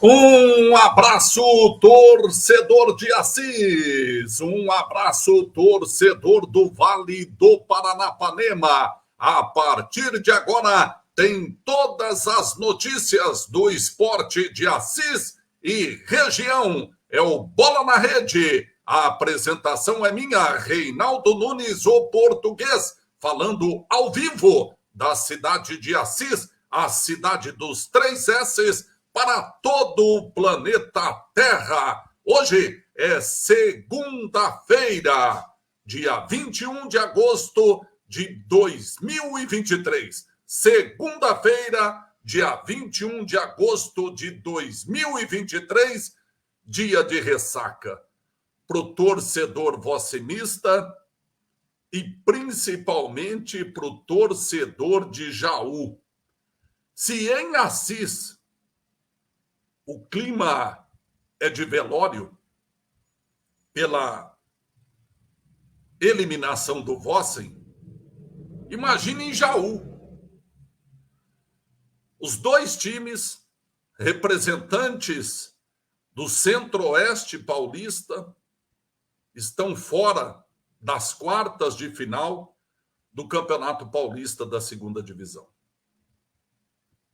Um abraço, torcedor de Assis. Um abraço, torcedor do Vale do Paranapanema. A partir de agora, tem todas as notícias do esporte de Assis e região. É o Bola na Rede. A apresentação é minha, Reinaldo Nunes, o português, falando ao vivo da cidade de Assis, a cidade dos 3 S's, para todo o planeta Terra. Hoje é segunda-feira, dia 21 de agosto de 2023. Segunda-feira, dia 21 de agosto de 2023, dia de ressaca. Para o torcedor vossemista e principalmente para o torcedor de Jaú. Se em Assis o clima é de velório pela eliminação do Vossen, imagine em Jaú. Os 2 times representantes do Centro-Oeste paulista estão fora das quartas de final do Campeonato Paulista da Segunda Divisão.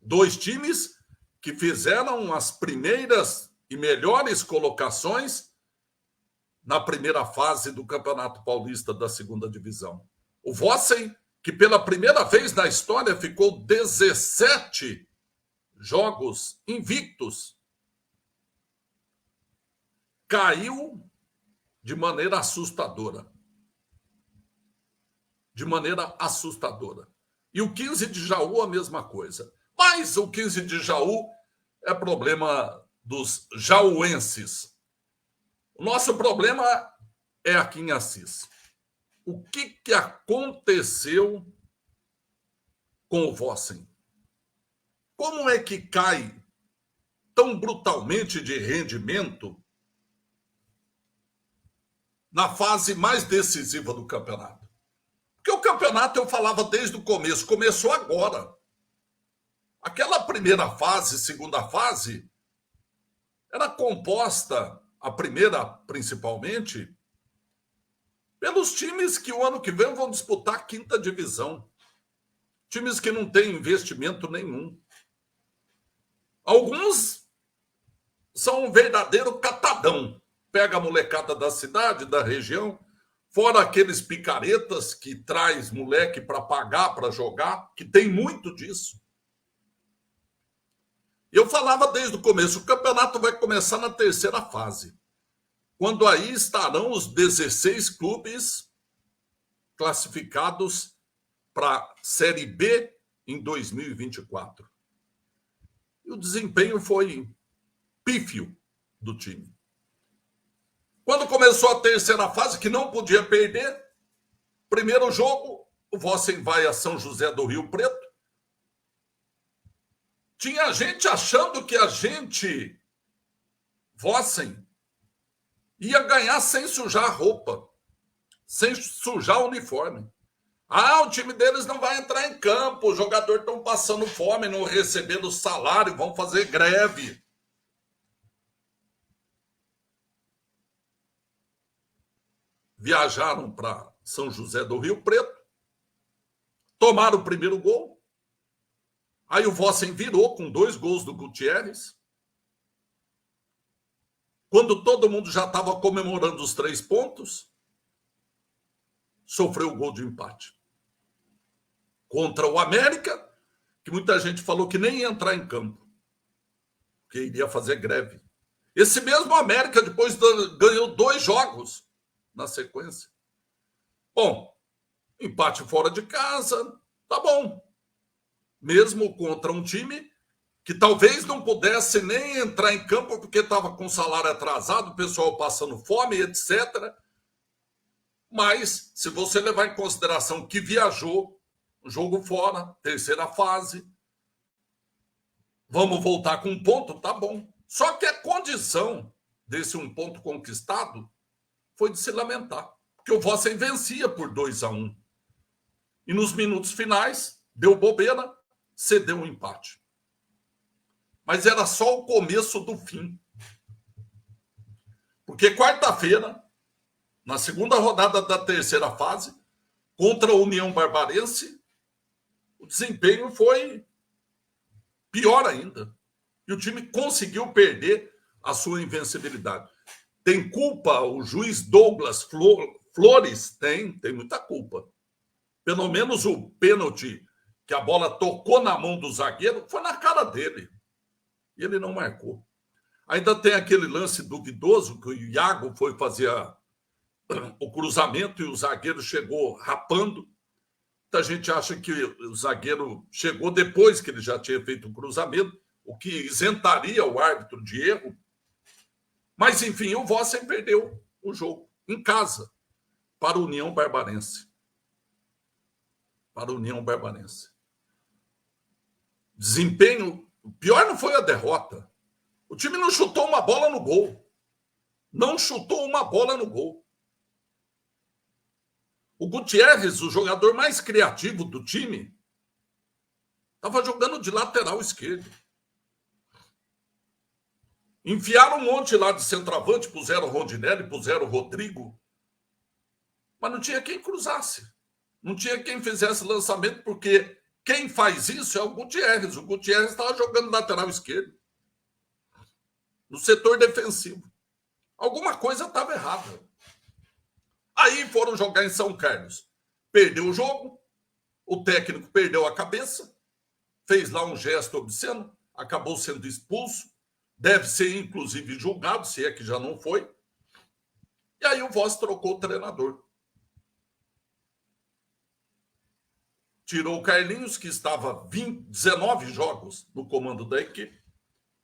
2 times que fizeram as primeiras e melhores colocações na primeira fase do Campeonato Paulista da Segunda Divisão. O Vossen, que pela primeira vez na história ficou 17 jogos invictos, caiu de maneira assustadora. De maneira assustadora. E o 15 de Jaú, a mesma coisa. Mas o 15 de Jaú é problema dos jauenses. O nosso problema é aqui em Assis. O que aconteceu com o Vossen? Como é que cai tão brutalmente de rendimento na fase mais decisiva do campeonato? Porque o campeonato, eu falava desde o começo, começou agora. Aquela primeira fase, segunda fase, era composta, a primeira principalmente, pelos times que o ano que vem vão disputar a 5ª divisão. Times que não têm investimento nenhum. Alguns são um verdadeiro catadão. Pega a molecada da cidade, da região, fora aqueles picaretas que traz moleque para pagar, para jogar, que tem muito disso. Eu falava desde o começo, o campeonato vai começar na 3ª fase, quando aí estarão os 16 clubes classificados para a Série B em 2024. E o desempenho foi pífio do time. Quando começou a 3ª fase, que não podia perder, primeiro jogo, o Vossen vai a São José do Rio Preto. Tinha gente achando que a gente, Vossen, ia ganhar sem sujar a roupa, sem sujar o uniforme. Ah, o time deles não vai entrar em campo, os jogadores estão passando fome, não recebendo salário, vão fazer greve. Viajaram para São José do Rio Preto, tomaram o primeiro gol. Aí o Vossen virou com 2 gols do Gutierrez. Quando todo mundo já estava comemorando os 3 pontos, sofreu o gol de empate. Contra o América, que muita gente falou que nem ia entrar em campo, que iria fazer greve. Esse mesmo América depois ganhou 2 jogos na sequência. Bom, empate fora de casa, tá bom. Mesmo contra um time que talvez não pudesse nem entrar em campo porque estava com salário atrasado, o pessoal passando fome, etc. Mas, se você levar em consideração que viajou, jogo fora, terceira fase, vamos voltar com 1 ponto, tá bom. Só que a condição desse 1 ponto conquistado foi de se lamentar, porque o Vossen vencia por 2-1. E nos minutos finais, deu bobeira, cedeu um empate. Mas era só o começo do fim. Porque quarta-feira, na segunda rodada da terceira fase, contra a União Barbarense, o desempenho foi pior ainda. E o time conseguiu perder a sua invencibilidade. Tem culpa o juiz Douglas Flores? Tem muita culpa. Pelo menos o pênalti que a bola tocou na mão do zagueiro foi na cara dele. E ele não marcou. Ainda tem aquele lance duvidoso que o Iago foi fazer o cruzamento e o zagueiro chegou rapando. Muita gente acha que o zagueiro chegou depois que ele já tinha feito o cruzamento, o que isentaria o árbitro de erro. Mas, enfim, o Vossen perdeu o jogo em casa para a União Barbarense. Para a União Barbarense. Desempenho... O pior não foi a derrota. O time não chutou uma bola no gol. Não chutou uma bola no gol. O Gutierrez, o jogador mais criativo do time, estava jogando de lateral esquerdo. Enfiaram um monte lá de centroavante, puseram o Rondinelli, puseram o Rodrigo. Mas não tinha quem cruzasse. Não tinha quem fizesse lançamento, porque quem faz isso é o Gutierrez. O Gutierrez estava jogando lateral esquerdo. No setor defensivo. Alguma coisa estava errada. Aí foram jogar em São Carlos. Perdeu o jogo, o técnico perdeu a cabeça, fez lá um gesto obsceno, acabou sendo expulso, deve ser inclusive julgado, se é que já não foi. E aí o Voss trocou o treinador. Tirou o Carlinhos, que estava 19 jogos no comando da equipe.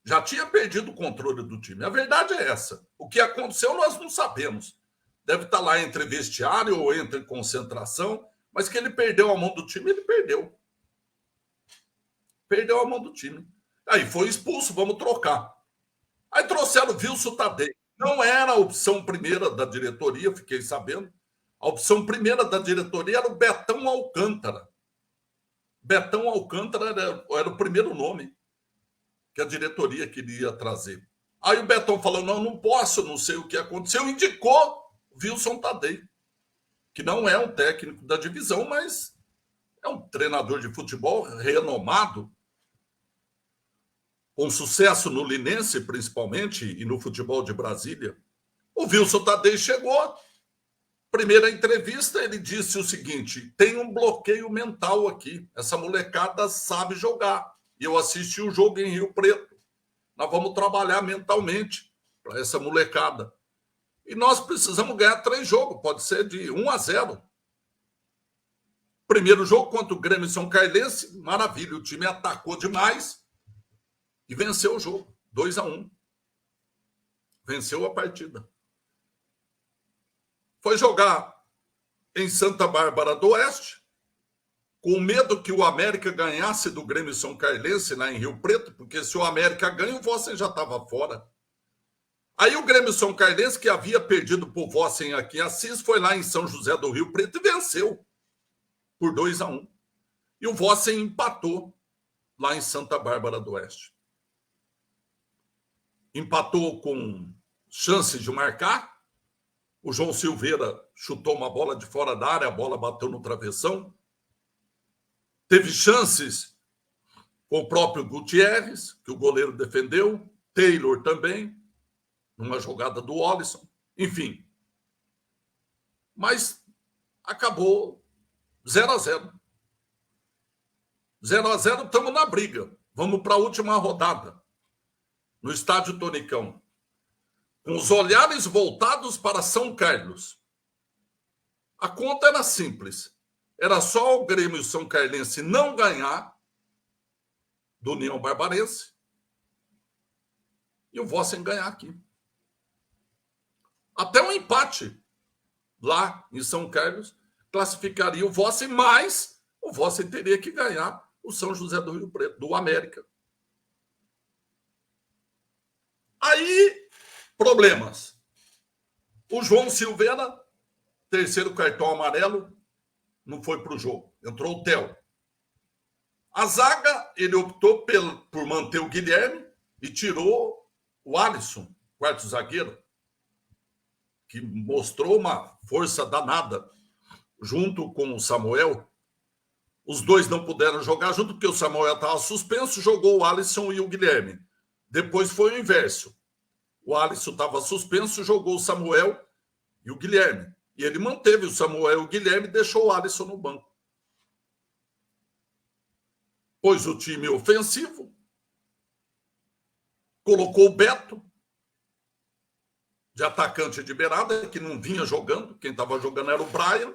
Já tinha perdido o controle do time. A verdade é essa. O que aconteceu nós não sabemos. Deve estar lá entre vestiário ou entre concentração, mas que ele perdeu a mão do time, ele perdeu. Perdeu a mão do time. Aí foi expulso, vamos trocar. Aí trouxeram o Wilson Tadei. Não era a opção primeira da diretoria, fiquei sabendo. A opção primeira da diretoria era o Betão Alcântara. Betão Alcântara era o primeiro nome que a diretoria queria trazer. Aí o Betão falou, não posso, não sei o que aconteceu, indicou Wilson Tadei, que não é um técnico da divisão, mas é um treinador de futebol renomado, com sucesso no Linense, principalmente, e no futebol de Brasília. O Wilson Tadei chegou, primeira entrevista, ele disse o seguinte, tem um bloqueio mental aqui, essa molecada sabe jogar, e eu assisti o jogo em Rio Preto, nós vamos trabalhar mentalmente para essa molecada. E nós precisamos ganhar 3 jogos, pode ser de 1-0. Primeiro jogo contra o Grêmio São Carlense, maravilha, o time atacou demais e venceu o jogo, 2-1. Venceu a partida. Foi jogar em Santa Bárbara do Oeste, com medo que o América ganhasse do Grêmio São Carlense lá em Rio Preto, porque se o América ganha, o Vossen já estava fora. Aí o Grêmio São Carlense, que havia perdido por Vossen aqui em Assis, foi lá em São José do Rio Preto e venceu por 2-1. E o Vossen empatou lá em Santa Bárbara do Oeste. Empatou com chances de marcar. O João Silveira chutou uma bola de fora da área, a bola bateu no travessão. Teve chances com o próprio Gutierrez, que o goleiro defendeu. Taylor também, numa jogada do Olisson. Enfim. Mas acabou 0-0. 0-0, estamos na briga. Vamos para a última rodada, no estádio Tonicão. Com os olhares voltados para São Carlos. A conta era simples. Era só o Grêmio São Carlense não ganhar do União Barbarense e o Vossen ganhar aqui. Até um empate lá em São Carlos classificaria o Vossen, mas o Vossen teria que ganhar o São José do Rio Preto, do América. Aí, problemas. O João Silveira, terceiro cartão amarelo, não foi para o jogo. Entrou o Theo. A zaga, ele optou por manter o Guilherme e tirou o Alisson, quarto zagueiro, que mostrou uma força danada junto com o Samuel. Os dois não puderam jogar junto porque o Samuel estava suspenso, jogou o Alisson e o Guilherme. Depois foi o inverso. O Alisson estava suspenso, jogou o Samuel e o Guilherme. E ele manteve o Samuel e o Guilherme e deixou o Alisson no banco. Pôs o time ofensivo, colocou o Beto, de atacante de beirada, que não vinha jogando. Quem estava jogando era o Brian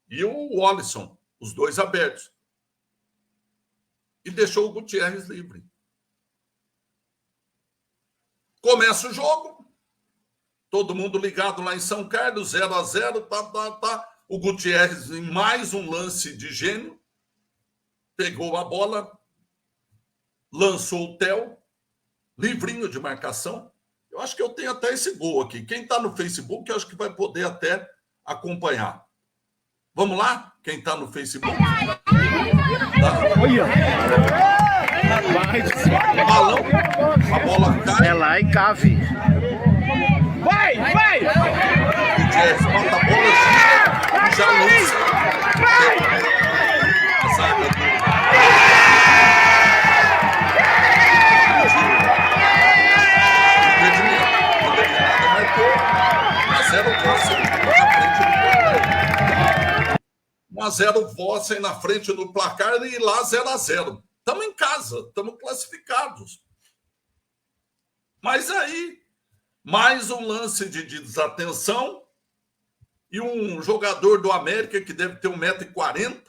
e o Alisson, os dois abertos. E deixou o Gutierrez livre. Começa o jogo, todo mundo ligado lá em São Carlos, 0-0, tá. O Gutierrez, em mais um lance de gênio, pegou a bola, lançou o Theo, livrinho de marcação. Eu acho que eu tenho até esse gol aqui. Quem está no Facebook, eu acho que vai poder até acompanhar. Vamos lá? Quem está no Facebook? Tá. Olha! Balão, a bola cai. É lá e cave. Vai! O Gutierrez bota a bola, gira e já lança. A zaga do... a 0 Vossen na frente do placar e lá 0-0. Estamos em casa, estamos classificados. Mas aí, mais um lance de desatenção e um jogador do América, que deve ter 1,40 m,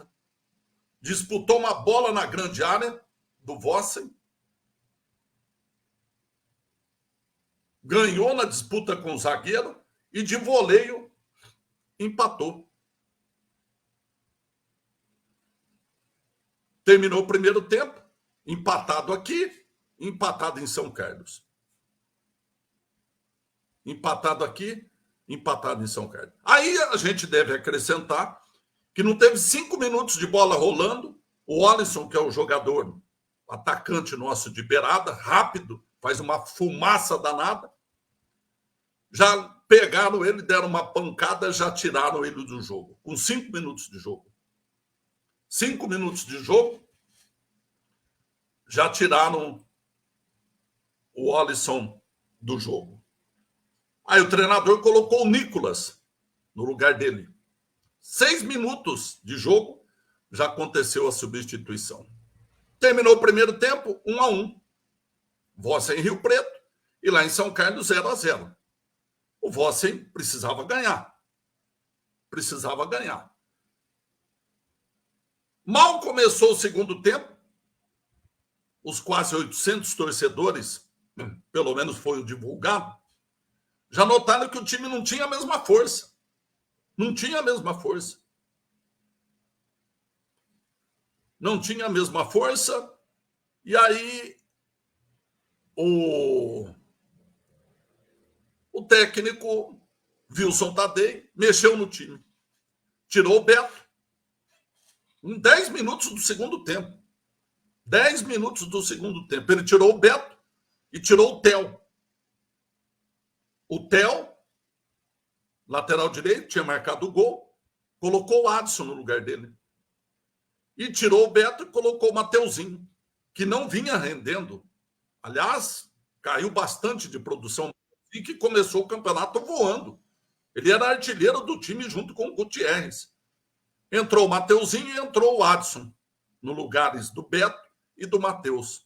disputou uma bola na grande área do Vossen, ganhou na disputa com o zagueiro e de voleio empatou. Terminou o primeiro tempo, empatado aqui, empatado em São Carlos. Empatado aqui, empatado em São Carlos. Aí a gente deve acrescentar que não teve 5 minutos de bola rolando. O Alisson, que é o jogador, atacante nosso de beirada, rápido, faz uma fumaça danada. Já pegaram ele, deram uma pancada, já tiraram ele do jogo. Com 5 minutos de jogo. 5 minutos de jogo, já tiraram o Alisson do jogo. Aí o treinador colocou o Nicolas no lugar dele. 6 minutos de jogo, já aconteceu a substituição. Terminou o primeiro tempo, 1-1. Vossen em Rio Preto e lá em São Carlos, 0-0. O Vossen precisava ganhar. Precisava ganhar. Mal começou o segundo tempo, os quase 800 torcedores, pelo menos foi o divulgado, já notaram que o time não tinha a mesma força. Não tinha a mesma força. Não tinha a mesma força. E aí o técnico Wilson Tadei mexeu no time. Tirou o Beto. Em 10 minutos do segundo tempo. 10 minutos do segundo tempo. Ele tirou o Beto e tirou o Theo. O Theo, lateral direito, tinha marcado o gol, colocou o Adson no lugar dele. E tirou o Beto e colocou o Mateuzinho, que não vinha rendendo. Aliás, caiu bastante de produção e que começou o campeonato voando. Ele era artilheiro do time junto com o Gutierrez. Entrou o Mateuzinho e entrou o Adson no lugares do Beto e do Matheus.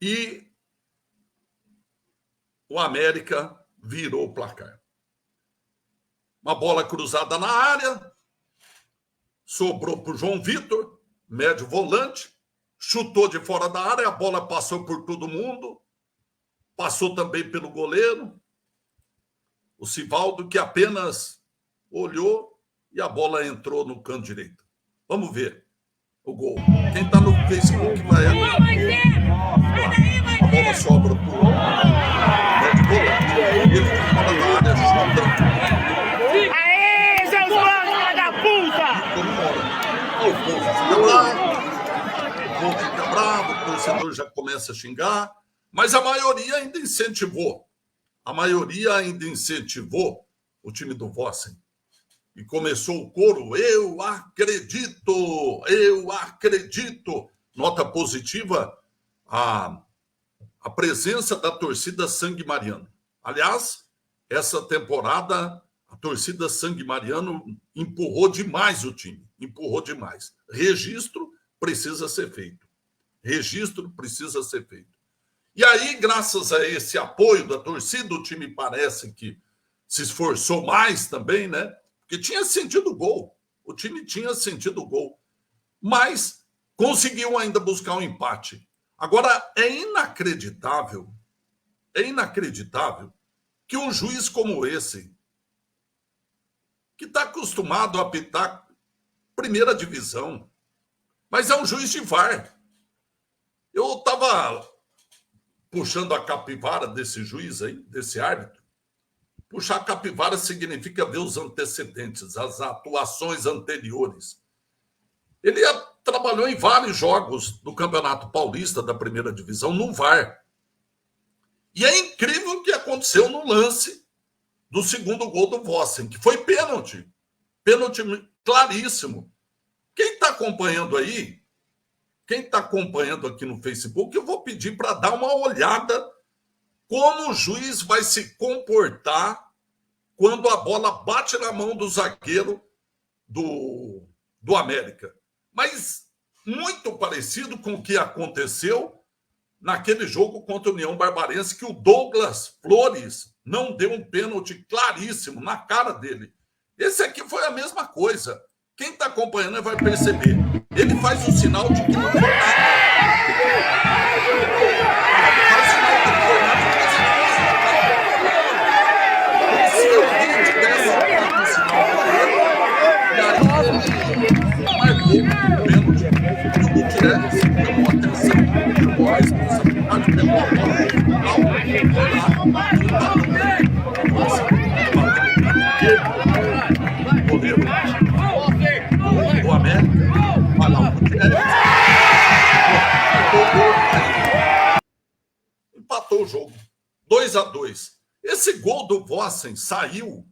E o América virou o placar. Uma bola cruzada na área, sobrou para o João Vitor, médio volante, chutou de fora da área, a bola passou por todo mundo, passou também pelo goleiro, o Sivaldo, que apenas olhou e a bola entrou no canto direito. Vamos ver o gol. Quem está no Facebook vai... A bola sobra para o médio volante. Ele de fora da área, chuta. Aê, seus filhos da puta! Comemora. O povo fica bravo, o povo fica bravo, o torcedor já começa a xingar, mas a maioria ainda incentivou. A maioria ainda incentivou o time do Vossen. E começou o coro, eu acredito, eu acredito. Nota positiva, a presença da torcida Sangue Mariano. Aliás, essa temporada, a torcida Sangue Mariano empurrou demais o time, empurrou demais. Registro precisa ser feito. Registro precisa ser feito. E aí, graças a esse apoio da torcida, o time parece que se esforçou mais também, né? Porque tinha sentido gol. O time tinha sentido gol. Mas conseguiu ainda buscar um empate. Agora, é inacreditável que um juiz como esse, que está acostumado a apitar primeira divisão, mas é um juiz de VAR. Eu estava puxando a capivara desse juiz aí, desse árbitro. Puxar a capivara significa ver os antecedentes, as atuações anteriores. Ele trabalhou em vários jogos do Campeonato Paulista da primeira divisão no VAR. E é incrível o que aconteceu no lance do segundo gol do Vossen, que foi pênalti. Pênalti claríssimo. Quem está acompanhando aí, quem está acompanhando aqui no Facebook, eu vou pedir para dar uma olhada como o juiz vai se comportar quando a bola bate na mão do zagueiro do América. Mas muito parecido com o que aconteceu naquele jogo contra a União Barbarense, que o Douglas Flores não deu um pênalti claríssimo na cara dele. Esse aqui foi a mesma coisa. Quem está acompanhando vai perceber. Ele faz o sinal de que não foi nada. Faz o sinal de que não foi nada. Se alguém tivesse feito o sinal dele, e aí ele marcou o pênalti. E o Gutierrez chamou a atenção, chamou a responsabilidade, pegou a bola no final, foi lá, e bateu bem. O goleiro do América, vai lá, o Gutierrez empatou o jogo, 2-2. Esse gol do Vossen saiu,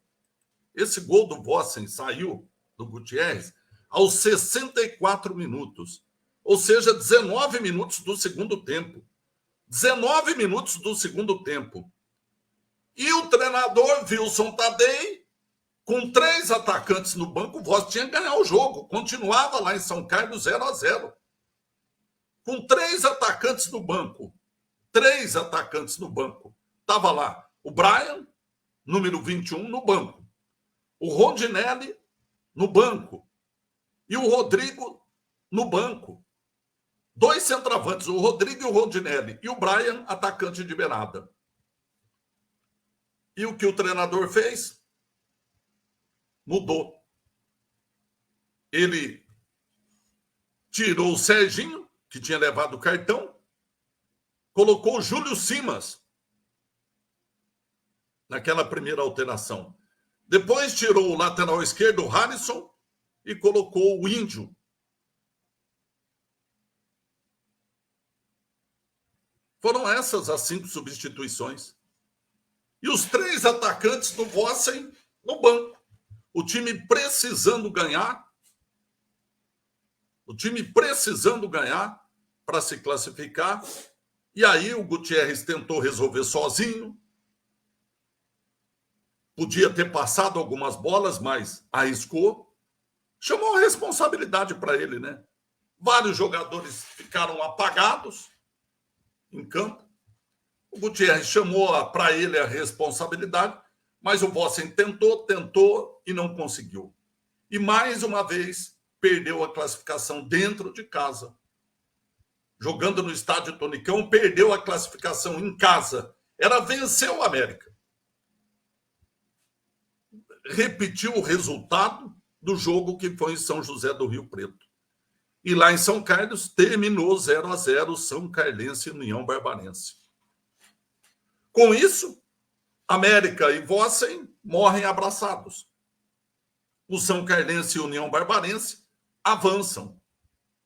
do Gutierrez, aos 64 minutos. Ou seja, 19 minutos do segundo tempo. 19 minutos do segundo tempo. E o treinador, Wilson Tadei, com 3 atacantes no banco, o Vossen tinha que ganhar o jogo. Continuava lá em São Carlos 0-0. Com 3 atacantes no banco. 3 atacantes no banco. Estava lá o Brian, número 21, no banco. O Rondinelli, no banco. E o Rodrigo, no banco. 2 centroavantes, o Rodrigo e o Rondinelli. E o Brian, atacante de beirada. E o que o treinador fez? Mudou. Ele tirou o Serginho, que tinha levado o cartão, colocou o Júlio Simas naquela primeira alteração. Depois tirou o lateral esquerdo, o Harrison, e colocou o Índio. Foram essas as 5 substituições. E os 3 atacantes do Vossen no banco. O time precisando ganhar. O time precisando ganhar para se classificar. E aí o Gutierrez tentou resolver sozinho. Podia ter passado algumas bolas, mas arriscou. Chamou a responsabilidade para ele, né? Vários jogadores ficaram apagados em campo. O Gutierrez chamou para ele a responsabilidade, mas o Vossen tentou e não conseguiu. E mais uma vez perdeu a classificação dentro de casa. Jogando no estádio Tonicão, perdeu a classificação em casa. Era vencer o América. Repetiu o resultado do jogo que foi em São José do Rio Preto. E lá em São Carlos terminou 0-0 São Carlense e União Barbarense. Com isso, América e Vossen morrem abraçados. O São Carlense e União Barbarense avançam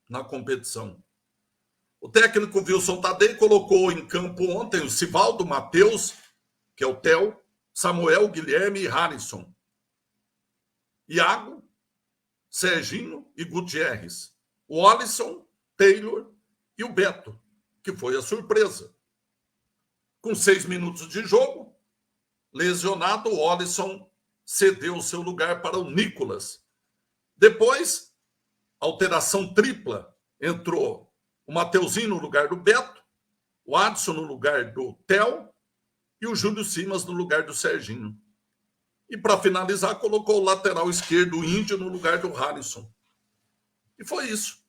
na competição. O técnico Wilson Tadei colocou em campo ontem o Sivaldo, Matheus, que é o Theo, Samuel, Guilherme e Harrison. Iago, Serginho e Gutierrez. O Alisson, Taylor e o Beto, que foi a surpresa. Com 6 minutos de jogo, lesionado, o Alisson cedeu o seu lugar para o Nicolas. Depois, alteração tripla. Entrou o Mateuzinho no lugar do Beto, o Adson no lugar do Theo e o Júlio Simas no lugar do Serginho. E, para finalizar, colocou o lateral esquerdo, o Índio, no lugar do Harrison. E foi isso.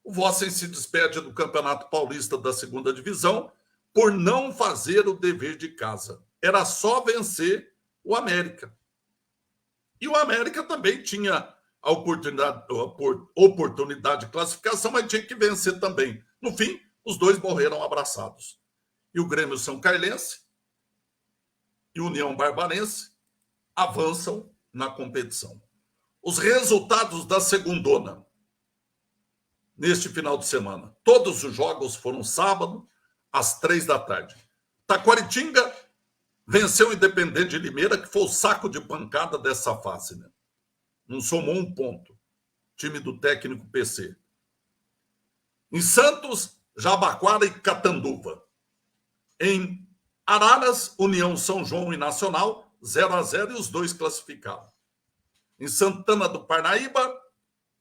O Vossen se despede do Campeonato Paulista da Segunda Divisão por não fazer o dever de casa. Era só vencer o América. E o América também tinha a oportunidade de classificação, mas tinha que vencer também. No fim, os dois morreram abraçados. E o Grêmio São Carlense e União Barbarense avançam na competição. Os resultados da segundona neste final de semana. Todos os jogos foram sábado, às 15h. Taquaritinga venceu o Independente de Limeira, que foi o saco de pancada dessa fase, né? Não somou 1 ponto. Time do técnico PC. Em Santos, Jabaquara e Catanduva. Em Araras, União São João e Nacional, 0-0 e os dois classificados. Em Santana do Parnaíba,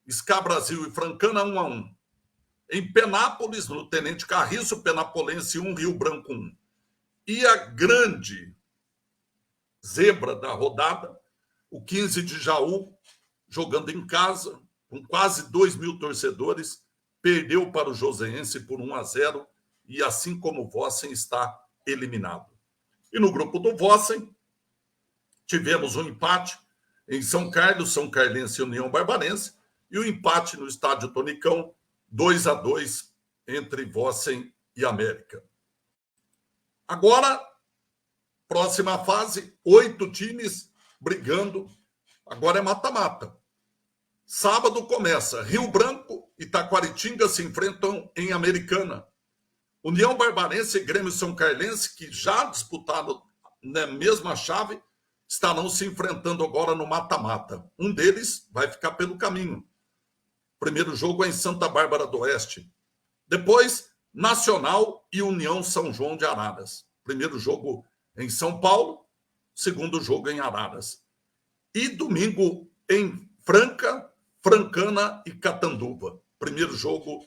Ska Brasil e Francana, 1-1. Em Penápolis, no Tenente Carriço, Penapolense 1, Rio Branco 1. E a grande zebra da rodada, o 15 de Jaú, jogando em casa, com quase 2.000 torcedores, perdeu para o Joseense por 1-0 e, assim como o Vossen, está eliminado. E no grupo do Vossen, tivemos um empate em São Carlos, São Carlense e União Barbarense, e o empate no Estádio Tonicão, 2-2 entre Vossen e América. Agora, próxima fase, 8 times brigando. Agora é mata-mata. Sábado começa. Rio Branco e Taquaritinga se enfrentam em Americana. União Barbarense e Grêmio São Carlense, que já disputaram na mesma chave, estarão se enfrentando agora no mata-mata. Um deles vai ficar pelo caminho. O primeiro jogo é em Santa Bárbara do Oeste. Depois, Nacional e União São João de Araras. Primeiro jogo em São Paulo, segundo jogo em Araras. E domingo em Franca, Francana e Catanduva. Primeiro jogo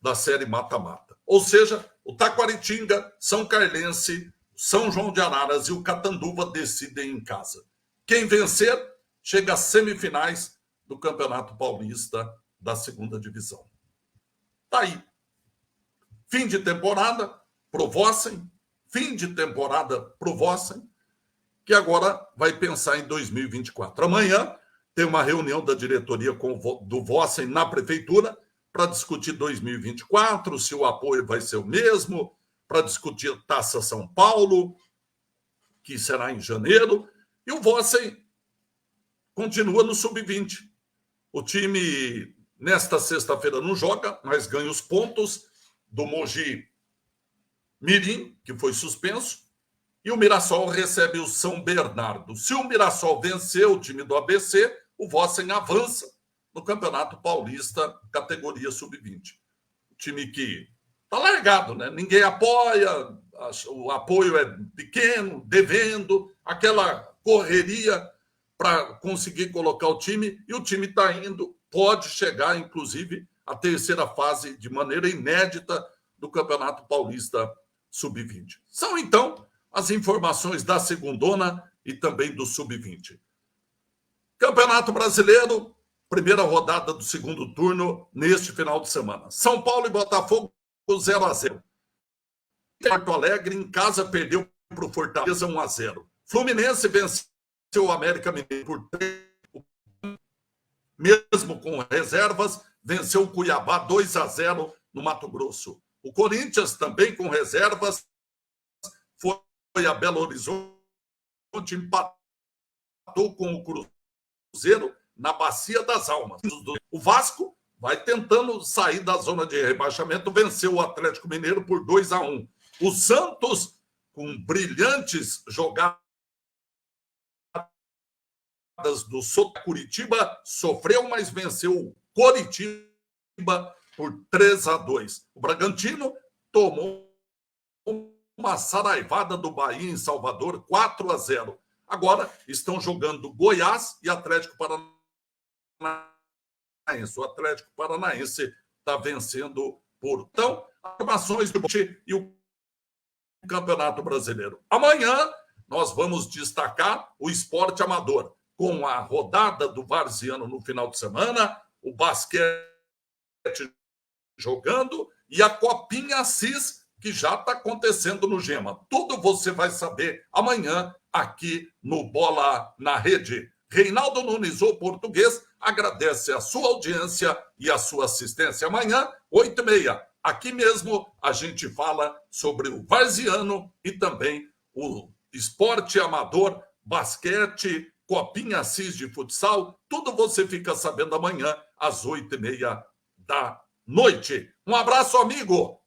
da série mata-mata. Ou seja, o Taquaritinga, São Carlense, São João de Araras e o Catanduva decidem em casa. Quem vencer chega às semifinais do Campeonato Paulista da Segunda Divisão. Tá aí. Fim de temporada pro Vossen, fim de temporada pro Vossen, que agora vai pensar em 2024. Amanhã tem uma reunião da diretoria do Vossen na prefeitura para discutir 2024, se o apoio vai ser o mesmo, para discutir a Taça São Paulo, que será em janeiro, e o Vossen continua no sub-20. O time, nesta sexta-feira, não joga, mas ganha os pontos do Mogi Mirim, que foi suspenso, e o Mirassol recebe o São Bernardo. Se o Mirassol vencer o time do ABC, o Vossen avança no Campeonato Paulista, categoria sub-20. O time que está largado, né? Ninguém apoia, o apoio é pequeno, devendo, aquela correria para conseguir colocar o time, e o time está indo, pode chegar, inclusive, à terceira fase de maneira inédita do Campeonato Paulista Sub-20. São, então, as informações da segundona e também do Sub-20. Campeonato Brasileiro, primeira rodada do segundo turno neste final de semana. São Paulo e Botafogo 0-0. Porto Alegre, em casa, perdeu para o Fortaleza 1-0. Fluminense venceu o América Mineiro por 3, mesmo com reservas, venceu o Cuiabá 2-0 no Mato Grosso. O Corinthians, também com reservas, foi a Belo Horizonte, empatou com o Cruzeiro na Bacia das Almas. O Vasco vai tentando sair da zona de rebaixamento, venceu o Atlético Mineiro por 2-1. O Santos, com brilhantes jogadas do Curitiba, sofreu, mas venceu o Coritiba por 3-2. O Bragantino tomou uma saraivada do Bahia em Salvador, 4-0. Agora estão jogando Goiás e Atlético Paranaense. O Atlético Paranaense está vencendo por... Então, informações do e o Campeonato Brasileiro. Amanhã nós vamos destacar o esporte amador, com a rodada do Varziano no final de semana, o basquete jogando e a Copinha Assis, que já está acontecendo no Gema. Tudo você vai saber amanhã aqui no Bola na Rede. Reinaldo Nunes, o português, agradece a sua audiência e a sua assistência. Amanhã, 8h30, aqui mesmo, a gente fala sobre o Varziano e também o esporte amador, basquete, Copinha Assis de futsal. Tudo você fica sabendo amanhã, às 8h30 da noite. Um abraço, amigo.